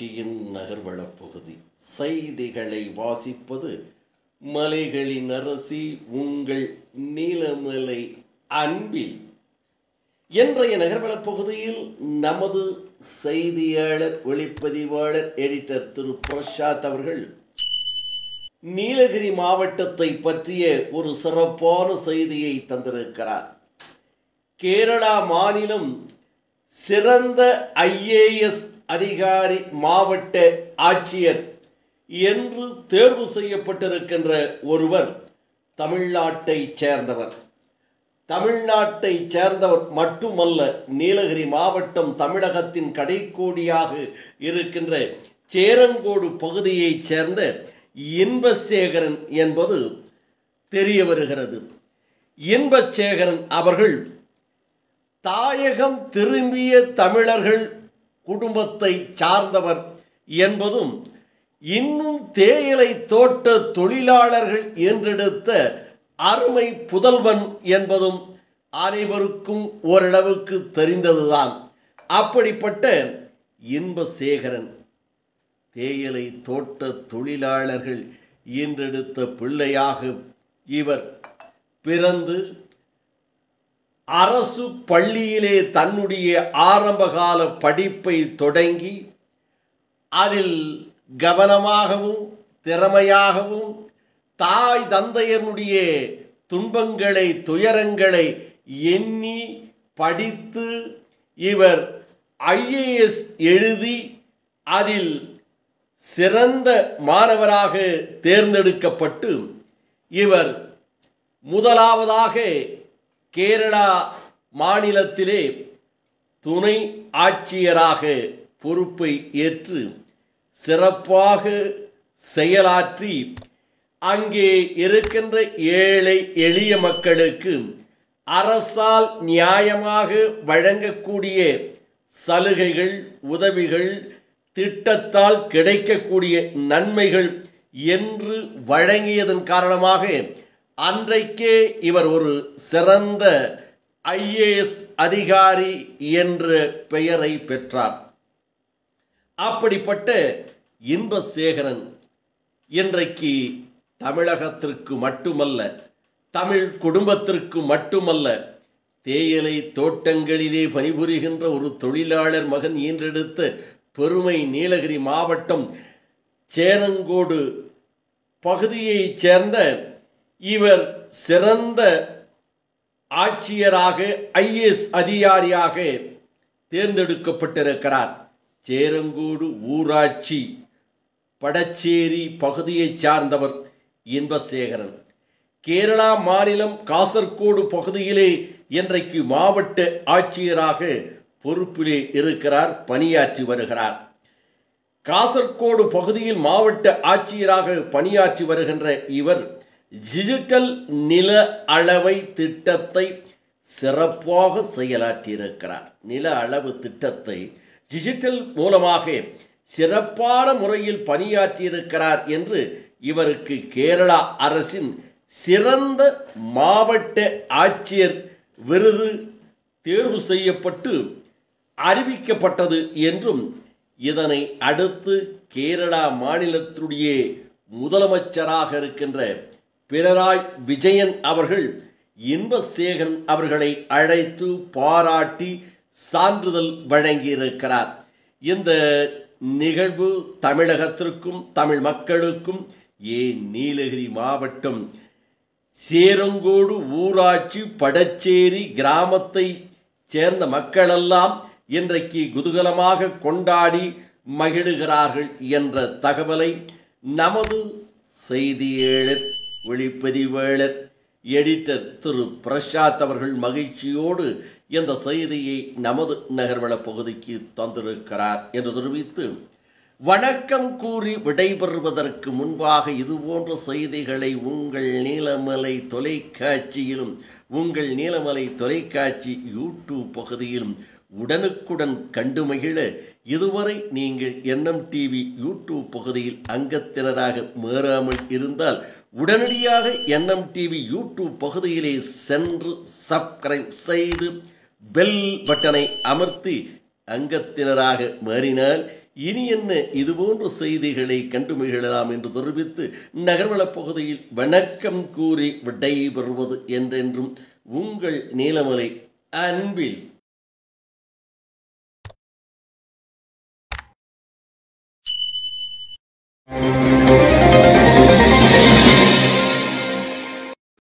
தொலைக்காட்சியின் நகர்வளப் பகுதி செய்திகளை வாசிப்பது மலைகளின் அரசி உங்கள் நீலமலை அன்பில். இன்றைய நகர்வளப் பகுதியில் நமது செய்தியாளர் ஒளிப்பதிவாளர் எடிட்டர் திரு பிரசாத் அவர்கள் நீலகிரி மாவட்டத்தை பற்றிய ஒரு சிறப்பான செய்தியை தந்திருக்கிறார். கேரளா மாநிலம் சிறந்த IAS அதிகாரி மாவட்ட ஆட்சியர் என்று தேர்வு செய்யப்பட்டிருக்கின்ற ஒருவர் தமிழ்நாட்டைச் சேர்ந்தவர். தமிழ்நாட்டைச் சேர்ந்தவர் மட்டுமல்ல, நீலகிரி மாவட்டம் தமிழகத்தின் கடைக்கோடியாக இருக்கின்ற சேரங்கோடு பகுதியைச் சேர்ந்த இன்பசேகரன் என்பது தெரிய வருகிறது. இன்பசேகரன் அவர்கள் தாயகம் திரும்பிய தமிழர்கள் குடும்பத்தை சார்ந்தவர் என்பதும் இன்னும் தேயிலை தோட்ட தொழிலாளர்கள் என்றெடுத்த அருமை புதல்வன் என்பதும் அனைவருக்கும் ஓரளவுக்கு தெரிந்ததுதான். அப்படிப்பட்ட இன்பசேகரன் தேயிலை தோட்ட தொழிலாளர்கள் என்றெடுத்த பிள்ளையாக இவர் பிறந்து அரசு பள்ளியிலே தன்னுடைய ஆரம்பகால படிப்பை தொடங்கி அதில் கவனமாகவும் திறமையாகவும் தாய் தந்தையனுடைய துன்பங்களை துயரங்களை எண்ணி படித்து இவர் IAS எழுதி அதில் சிறந்த மாணவராக தேர்ந்தெடுக்கப்பட்டு இவர் முதலாவதாக கேரளா மாநிலத்திலே துணை ஆட்சியராக பொறுப்பை ஏற்று சிறப்பாக செயலாற்றி அங்கே இருக்கின்ற ஏழை எளிய மக்களுக்கு அரசால் நியாயமாக வழங்கக்கூடிய சலுகைகள் உதவிகள் திட்டத்தால் கிடைக்கக்கூடிய நன்மைகள் என்று வழங்கியதன் காரணமாக அன்றைக்கே இவர் ஒரு சிறந்த IAS அதிகாரி என்ற பெயரை பெற்றார். அப்படிப்பட்ட இன்பசேகரன் இன்றைக்கு தமிழகத்திற்கு மட்டுமல்ல, தமிழ் குடும்பத்திற்கு மட்டுமல்ல, தேயிலை தோட்டங்களிலே பணிபுரிகின்ற ஒரு தொழிலாளர் மகன் ஈன்றெடுத்த பெருமை நீலகிரி மாவட்டம் சேரங்கோடு பகுதியைச் சேர்ந்த இவர் சிறந்த ஆட்சியராக IAS அதிகாரியாக தேர்ந்தெடுக்கப்பட்டிருக்கிறார். சேரங்கோடு ஊராட்சி படச்சேரி பகுதியைச் சார்ந்தவர் இன்பசேகரன். கேரளா மாநிலம் காசர்கோடு பகுதியிலே இன்றைக்கு மாவட்ட ஆட்சியராக பொறுப்பிலே இருக்கிறார், பணியாற்றி வருகிறார். காசர்கோடு பகுதியில் மாவட்ட ஆட்சியராக பணியாற்றி வருகின்ற இவர் டிஜிட்டல் நில அளவை திட்டத்தை சிறப்பாக செயலாற்றியிருக்கிறார். நில அளவு திட்டத்தை டிஜிட்டல் மூலமாக சிறப்பான முறையில் பணியாற்றியிருக்கிறார் என்று இவருக்கு கேரளா அரசின் சிறந்த மாவட்ட ஆட்சியர் விருது தேர்வு செய்யப்பட்டு அறிவிக்கப்பட்டது என்றும் இதனை அடுத்து கேரளா மாநிலத்துடைய முதலமைச்சராக இருக்கின்ற பினராயி விஜயன் அவர்கள் இன்பசேகரன் அவர்களை அழைத்து பாராட்டி சான்றிதழ் வழங்கியிருக்கிறார். இந்த நிகழ்வு தமிழகத்திற்கும் தமிழ் மக்களுக்கும் நீலகிரி மாவட்டம் சேரங்கோடு ஊராட்சி படச்சேரி கிராமத்தை சேர்ந்த மக்களெல்லாம் இன்றைக்கு குதூகலமாக கொண்டாடி மகிழுகிறார்கள் என்ற தகவலை நமது செய்தியாளர் ஒளிப்பதிவாளர் எடிட்டர் திரு பிரசாத் அவர்கள் மகிழ்ச்சியோடு இந்த செய்தியை நமது நகர்வளப் பகுதிக்கு தந்திருக்கிறார் என்று தெரிவித்து வணக்கம் கூறி விடைபெறுவதற்கு முன்பாக இதுபோன்ற செய்திகளை உங்கள் நீலமலை தொலைக்காட்சியிலும் உங்கள் நீலமலை தொலைக்காட்சி யூடியூப் பகுதியிலும் உடனுக்குடன் கண்டு மகிழ இதுவரை நீங்கள் NMTV யூடியூப் பகுதியில் அங்கத்தினராக மாறாமல் இருந்தால் உடனடியாக NMTV யூடியூப் பகுதியிலே சென்று சப்ஸ்கிரைப் செய்து பெல் பட்டனை அமர்த்தி அங்கத்தினராக மாறினால் இனி என்ன இதுபோன்ற செய்திகளை கண்டு மகிழலாம் என்று தெரிவித்து நகர்வளப் பகுதியில் வணக்கம் கூறி விடைபெறுவது என்றென்றும் உங்கள் நீலமலை அன்பில்